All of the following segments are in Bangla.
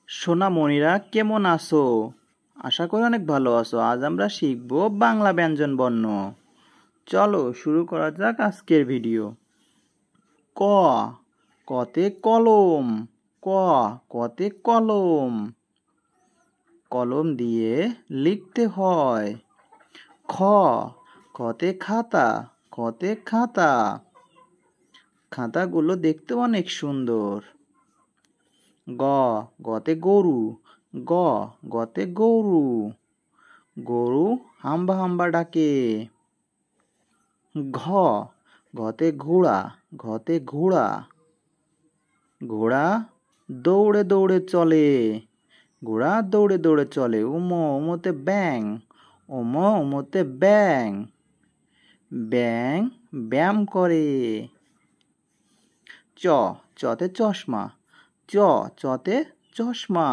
সোনামণিরা কেমন আছো? আশা করি অনেক ভালো আছো। আজ আমরা শিখব বাংলা ব্যঞ্জন বর্ণ। চলো শুরু করা যাক আজকের ভিডিও। ক, কতে কলম। ক, কতে কলম। কলম দিয়ে লিখতে হয়। খ, খতে খাতা। খতে খাতা। খাতাগুলো দেখতে অনেক সুন্দর। গ, গতে গরু। গ, গতে গরু। গরু হাম্বা হাম্বা ডাকে। ঘ, ঘতে ঘোড়া। ঘতে ঘোড়া। ঘোড়া দৌড়ে দৌড়ে চলে। ঘোড়া দৌড়ে দৌড়ে চলে। উম, উমতে ব্যাং। উম, উমতে ব্যাং। ব্যাং ব্যায়াম করে। চ, চতে চশমা। চ, চতে চশমা।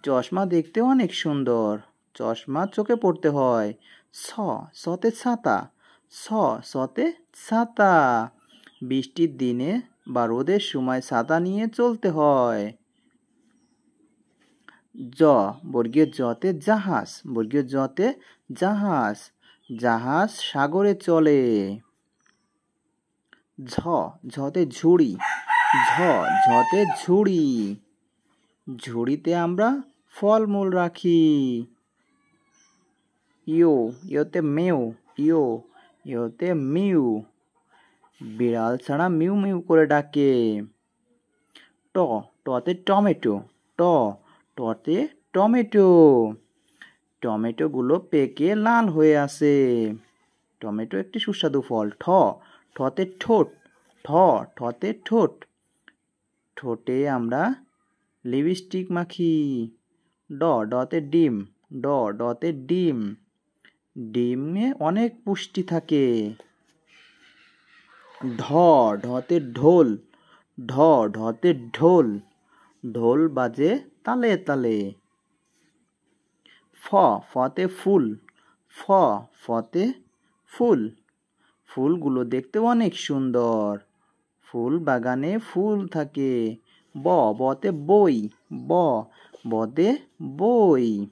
চশমা দেখতে অনেক সুন্দর। চশমা চোখে পড়তে হয়। ছ, ছতে ছাতা। ছ, ছতে ছাতা। বৃষ্টির দিনে বা রোদের সময় ছাতা নিয়ে চলতে হয়। জ, বর্গীয় জতে জাহাজ। বর্গীয় জতে জাহাজ। জাহাজ সাগরে চলে। ঝ, ঝতে ঝুড়ি। ঝ, ঝতে ঝুড়ি। ঝুড়িতে আমরা ফলমূল রাখি। ইয়ো, ইয়োতে মেউ। ইয়ো, ইয়োতে মিউ। বিড়াল ছাড়া মিউ মিউ করে ডাকে। ট, টতে টমেটো। ট, টতে টমেটো। টমেটোগুলো পেকে লাল হয়ে আছে। টমেটো একটি সুস্বাদু ফল। ঠ, ঠতে ঠোঁট। ঠ, ঠতে ঠোঁট। ঠোঁটে আমরা লিপস্টিক মাখি। ড, ডতে ডিম। ড, ডতে ডিম। ডিমে অনেক পুষ্টি থাকে। ঢ, ঢতে ঢোল। ঢ, ঢতে ঢোল। ঢোল বাজে তালে তালে। ফ, ফতে ফুল। ফ, ফতে ফুল। ফুলগুলো দেখতে অনেক সুন্দর। ফুল বাগানে ফুল থাকে। ব, বতে বই। ব, বতে বই।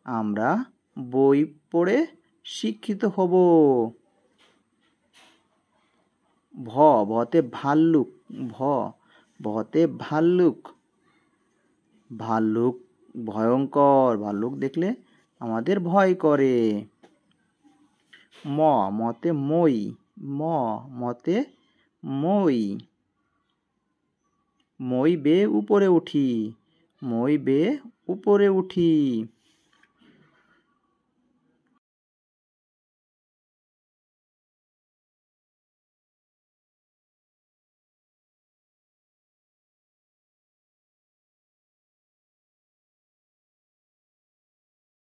আমরা বই পড়ে শিক্ষিত হব। ভ, ভতে ভাল্লুক। ভ, ভতে ভাল্লুক। ভাল্লুক ভয়ঙ্কর। ভাল্লুক দেখলে আমাদের ভয় করে। ম, মতে মই। ম, মতে মই। মই বেয়ে উপরে উঠি। মই বেয়ে উপরে উঠি।